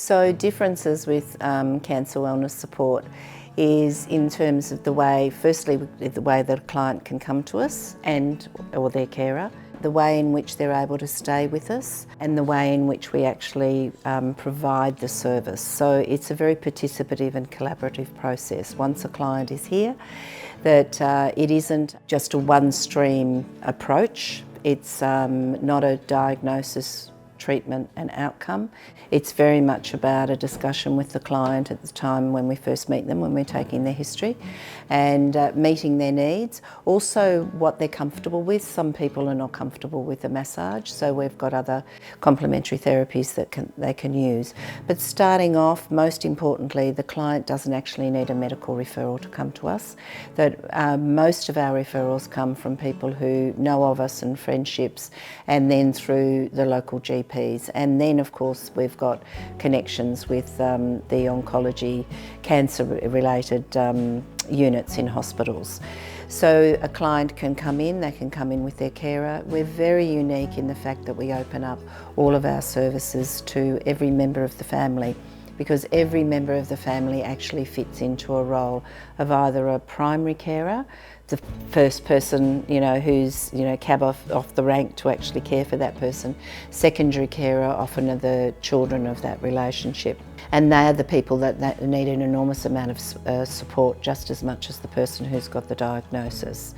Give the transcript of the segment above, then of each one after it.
So differences with cancer wellness support is in terms of the way, firstly the way that a client can come to us or their carer, the way in which they're able to stay with us and the way in which we actually provide the service. So it's a very participative and collaborative process. Once a client is here, that it isn't just a one-stream approach. It's not a diagnosis, treatment and outcome. It's very much about a discussion with the client at the time when we first meet them, when we're taking their history, and meeting their needs. Also what they're comfortable with. Some people are not comfortable with a massage, so we've got other complementary therapies that they can use. But starting off, most importantly, the client doesn't actually need a medical referral to come to us. That most of our referrals come from people who know of us and friendships, and then through the local GPs. And then of course we've got connections with the oncology, cancer related units in hospitals. So a client can come in, they can come in with their carer. We're very unique in the fact that we open up all of our services to every member of the family, because every member of the family actually fits into a role of either a primary carer, the first person, who's, cab off the rank to actually care for that person. Secondary carer often are the children of that relationship. And they are the people that need an enormous amount of support, just as much as the person who's got the diagnosis.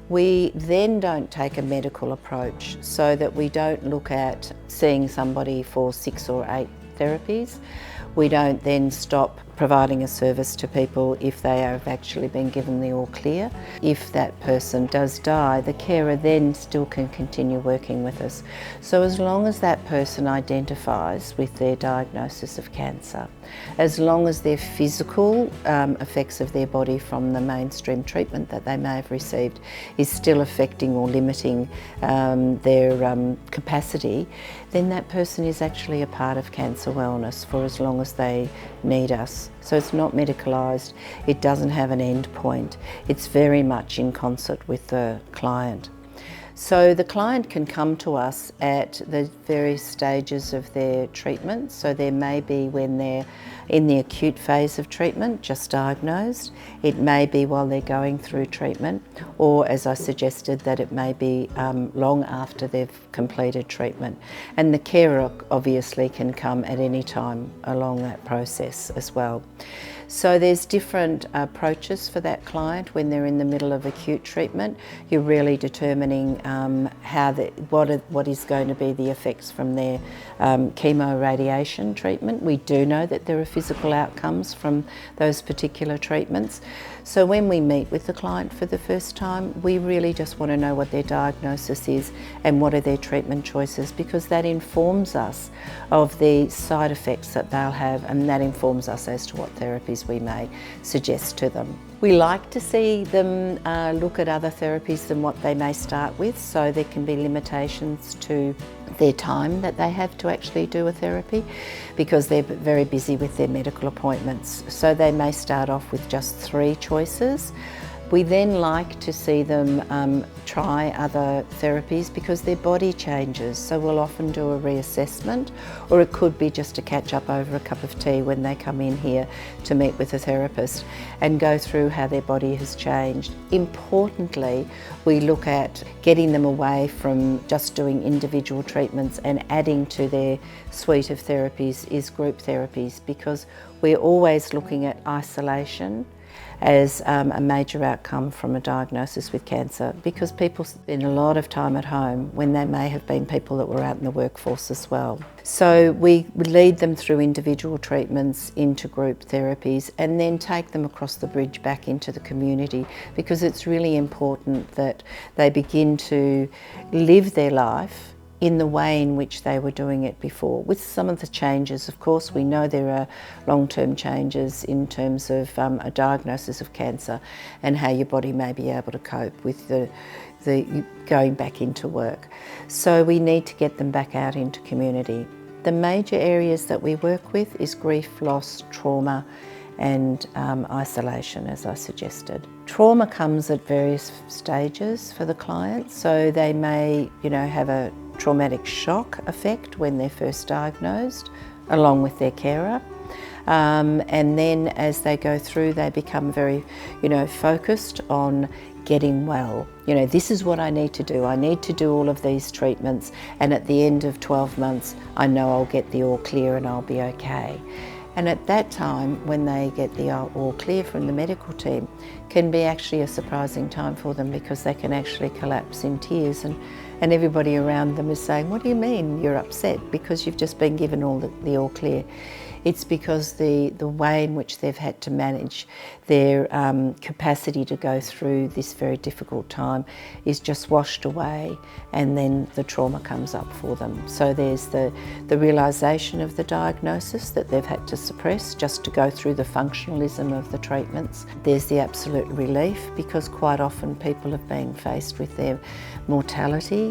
We then don't take a medical approach, so that we don't look at seeing somebody for 6 or 8 therapies. We don't then stop providing a service to people if they have actually been given the all clear. If that person does die, the carer then still can continue working with us. So as long as that person identifies with their diagnosis of cancer, as long as their physical effects of their body from the mainstream treatment that they may have received is still affecting or limiting their capacity, then that person is actually a part of cancer wellness for as long as they need us. So it's not medicalised, it doesn't have an end point, it's very much in concert with the client. So the client can come to us at the various stages of their treatment. So there may be when they're in the acute phase of treatment, just diagnosed. It may be while they're going through treatment, or as I suggested, that it may be long after they've completed treatment. And the carer obviously can come at any time along that process as well. So there's different approaches for that client when they're in the middle of acute treatment. You're really determining what is going to be the effects from their chemo-radiation treatment. We do know that there are physical outcomes from those particular treatments. So when we meet with the client for the first time, we really just want to know what their diagnosis is and what are their treatment choices, because that informs us of the side effects that they'll have, and that informs us as to what therapies we may suggest to them. We like to see them look at other therapies than what they may start with, so there can be limitations to their time that they have to actually do a therapy, because they're very busy with their medical appointments. So they may start off with just 3 choices. We then like to see them try other therapies because their body changes. So we'll often do a reassessment, or it could be just to catch up over a cup of tea when they come in here to meet with a therapist and go through how their body has changed. Importantly, we look at getting them away from just doing individual treatments and adding to their suite of therapies is group therapies, because we're always looking at isolation as a major outcome from a diagnosis with cancer, because people spend a lot of time at home when they may have been people that were out in the workforce as well. So we lead them through individual treatments into group therapies and then take them across the bridge back into the community, because it's really important that they begin to live their life in the way in which they were doing it before. With some of the changes, of course, we know there are long-term changes in terms of a diagnosis of cancer and how your body may be able to cope with the going back into work. So we need to get them back out into community. The major areas that we work with is grief, loss, trauma, and isolation, as I suggested. Trauma comes at various stages for the client, so they may, have a traumatic shock effect when they're first diagnosed. along with their carer. And then as they go through, they become very, focused on getting well. This is what I need to do. I need to do all of these treatments, and at the end of 12 months, I know I'll get the all clear and I'll be okay. And at that time, when they get the all clear from the medical team, can be actually a surprising time for them, because they can actually collapse in tears, and everybody around them is saying, "What do you mean you're upset? Because you've just been given the all clear." It's because the way in which they've had to manage their capacity to go through this very difficult time is just washed away, and then the trauma comes up for them. So there's the realisation of the diagnosis that they've had to suppress just to go through the functionalism of the treatments. There's the absolute relief, because quite often people have been faced with their mortality.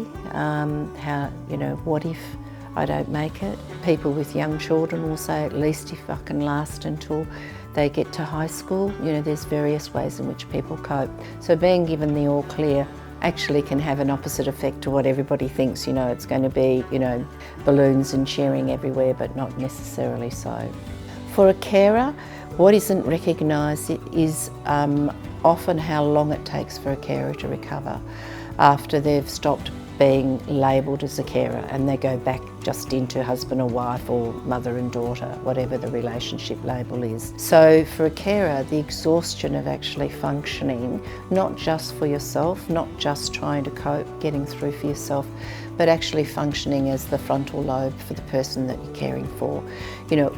What if I don't make it? People with young children will say, at least if I can last until they get to high school. There's various ways in which people cope. So being given the all clear actually can have an opposite effect to what everybody thinks. It's going to be, balloons and cheering everywhere, but not necessarily so. For a carer, what isn't recognised is often how long it takes for a carer to recover after they've stopped being labelled as a carer and they go back just into husband or wife or mother and daughter, whatever the relationship label is. So for a carer, the exhaustion of actually functioning, not just for yourself, not just trying to cope, getting through for yourself, but actually functioning as the frontal lobe for the person that you're caring for.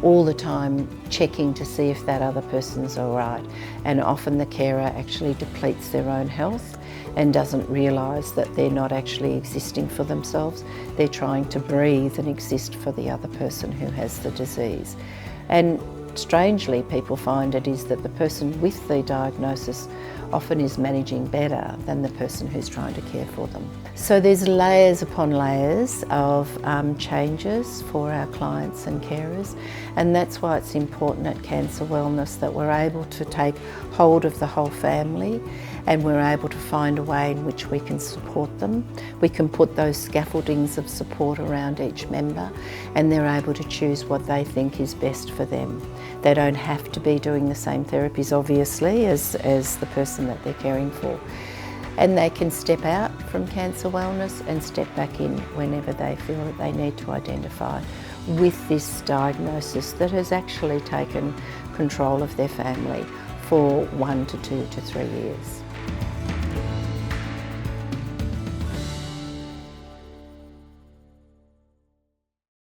All the time checking to see if that other person's all right. And often the carer actually depletes their own health and doesn't realise that they're not actually existing for themselves. They're trying to breathe and exist for the other person who has the disease. And strangely, people find it is that the person with the diagnosis often is managing better than the person who's trying to care for them. So there's layers upon layers of changes for our clients and carers, and that's why it's important at Cancer Wellness that we're able to take hold of the whole family, and we're able to find a way in which we can support them. We can put those scaffoldings of support around each member, and they're able to choose what they think is best for them. They don't have to be doing the same therapies, obviously, as the person that they're caring for. And they can step out from Cancer Wellness and step back in whenever they feel that they need to identify with this diagnosis that has actually taken control of their family for 1 to 2 to 3 years.